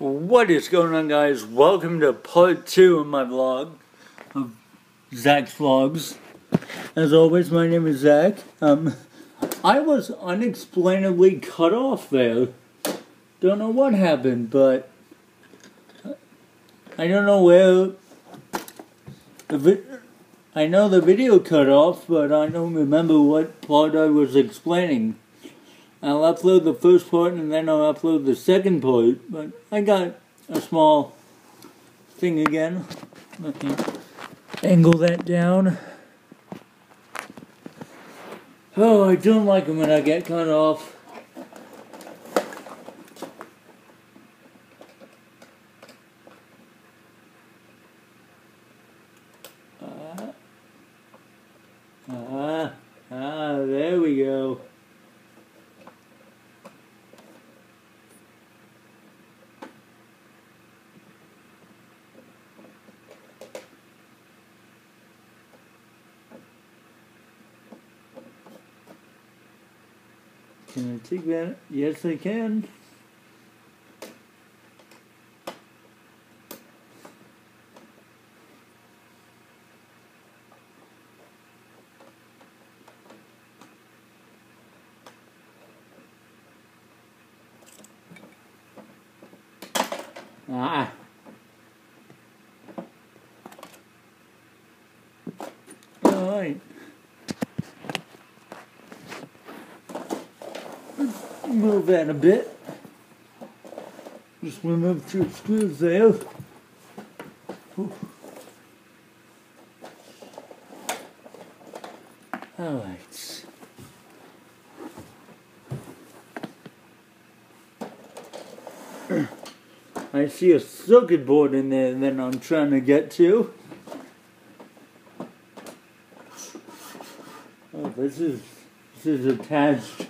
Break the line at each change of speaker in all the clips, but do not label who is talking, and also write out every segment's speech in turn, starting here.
What is going on, guys? Welcome to part 2 of my vlog, of Zach's vlogs. As always, my name is Zach. I was unexplainably cut off there. Don't know what happened, but I don't know where I know the video cut off, but I don't remember what part I was explaining. I'll upload the first part and then I'll upload the second part, but I got a small thing again. Let me angle that down. Oh, I don't like it when I get cut off. There we go. Can I take that? Yes, I can. All right. Move that a bit. Just remove 2 screws there. Alright. I see a circuit board in there that I'm trying to get to. Oh, this is attached.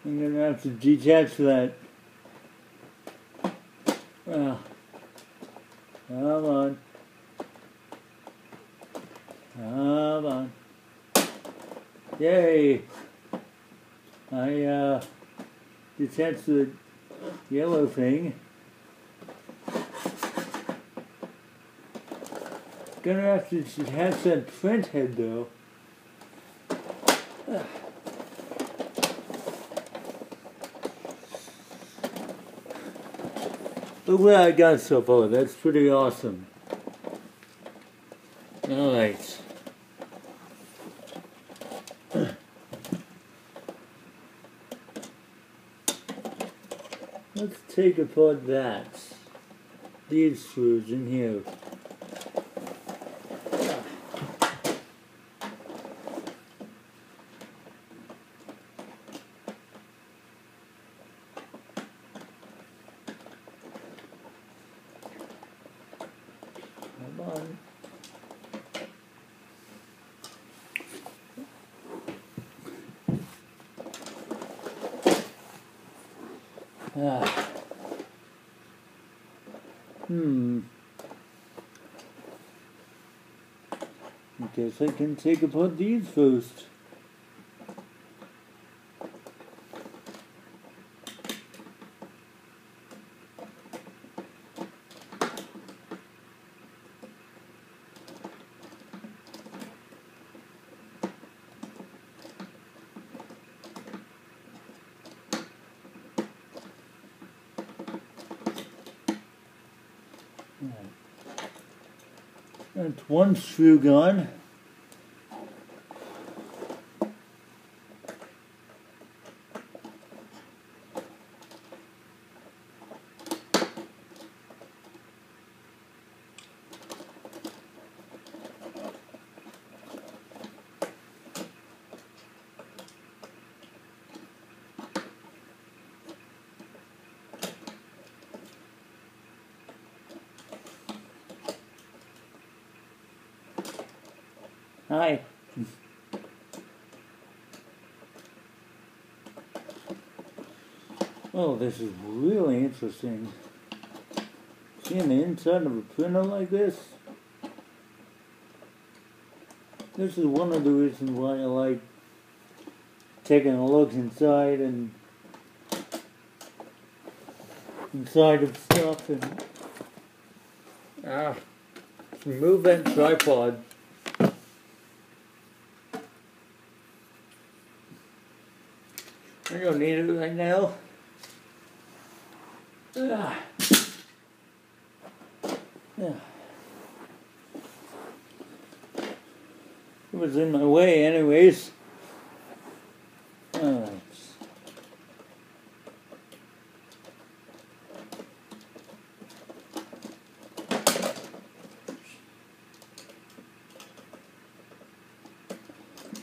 I'm gonna have to detach that. Come on. Come on. Yay! I detached the yellow thing. Gonna have to detach that print head though. Look what I got so far. That's pretty awesome. Alright. Let's take apart that. These screws in here. Come on. I guess I can take apart these first. That's one screw gone. Hi. Oh, this is really interesting. Seeing the inside of a printer like this. This is one of the reasons why I like taking a look inside and inside of stuff and remove that tripod. I don't need it right now. Yeah. It was in my way anyways. Alright.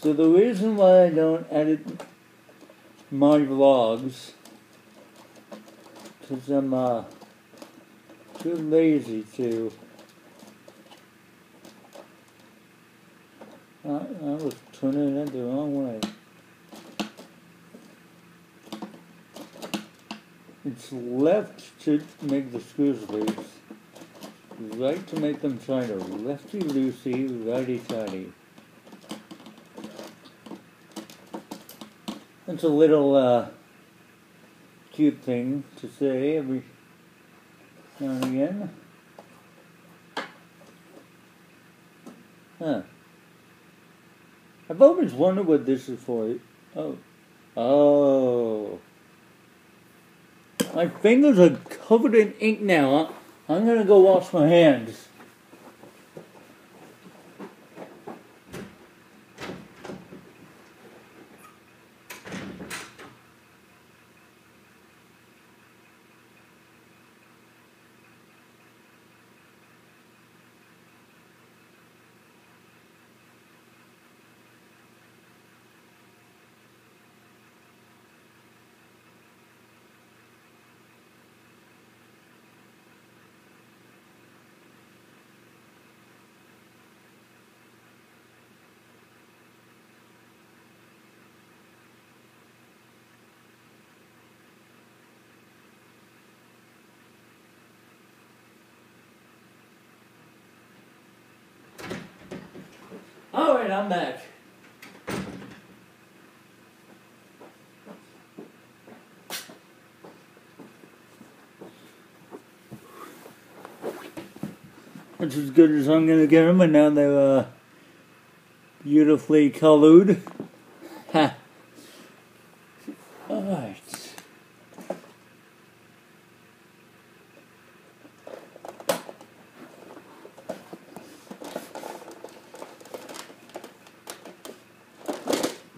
So the reason why I don't edit my vlogs, because I'm too lazy to. I was turning it the wrong way. It's left to make the screws loose, right to make them tighter. Lefty-loosey, righty-tighty. That's a little cute thing to say every now and again. Huh. I've always wondered what this is for. Oh. My fingers are covered in ink now. I'm gonna go wash my hands. Alright, I'm back. That's as good as I'm gonna get them, and now they're beautifully colored. Ha! Alright.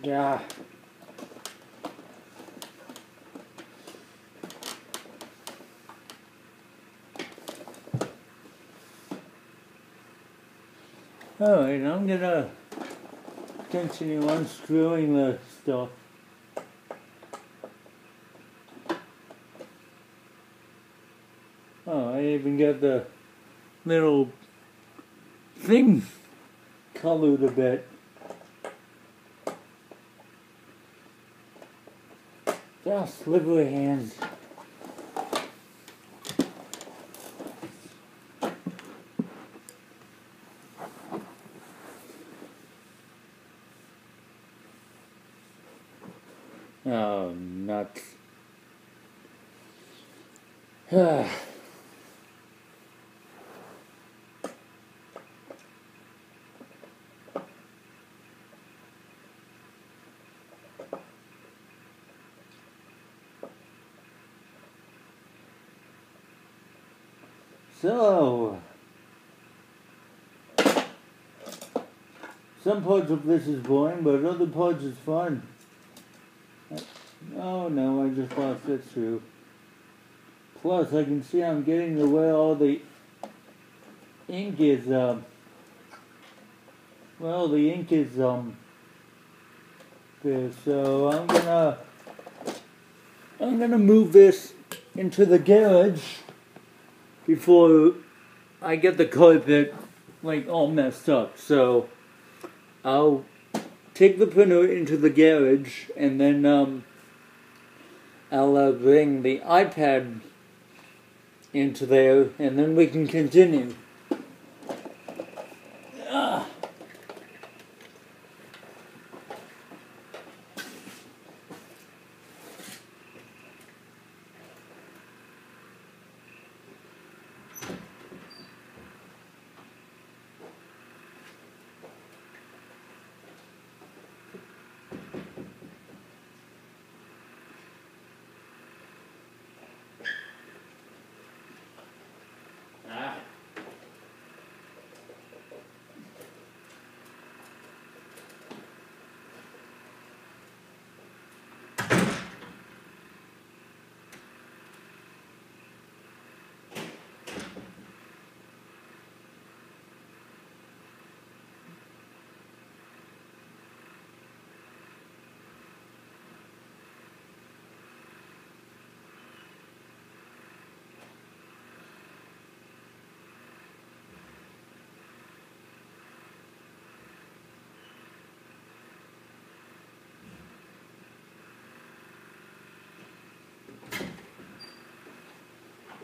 Yeah. Alright, I'm gonna continue unscrewing the stuff. Oh, I even got the little thing colored a bit. Ah, slippery hands. Oh, nuts. So, some parts of this is boring, but other parts is fun. Oh no, I just lost that screw. Plus, I can see I'm getting to where all the ink is, there, so I'm gonna move this into the garage before I get the carpet, like, all messed up. So, I'll take the printer into the garage, and then, I'll bring the iPad into there, and then we can continue.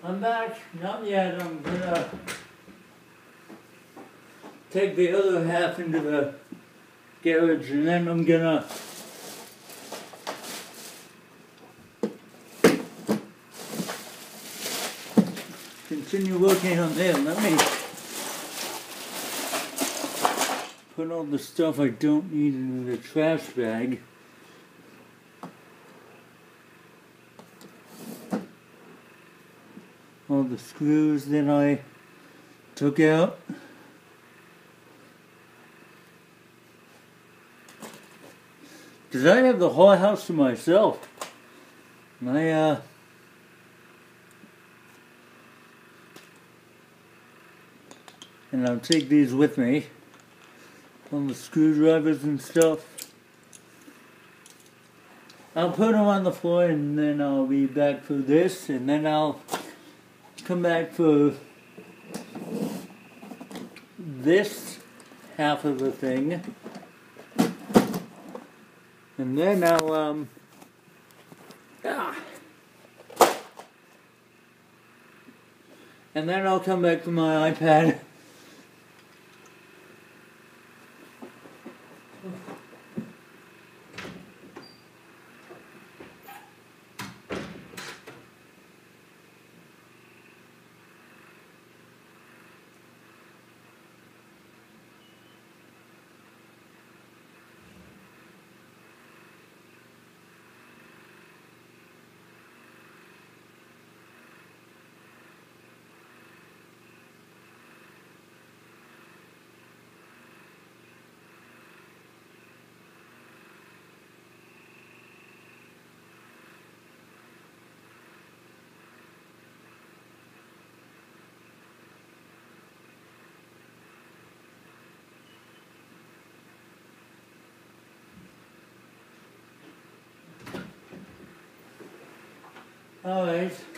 I'm back. Not yet. I'm gonna take the other half into the garage and then I'm gonna continue working on them. Let me put all the stuff I don't need into the trash bag. All the screws that I took out. Because I have the whole house to myself. And I'll take these with me. All the screwdrivers and stuff. I'll put them on the floor and then I'll be back for this. And then I'll come back for this half of the thing. And then I'll, and then I'll come back to my iPad. Alright.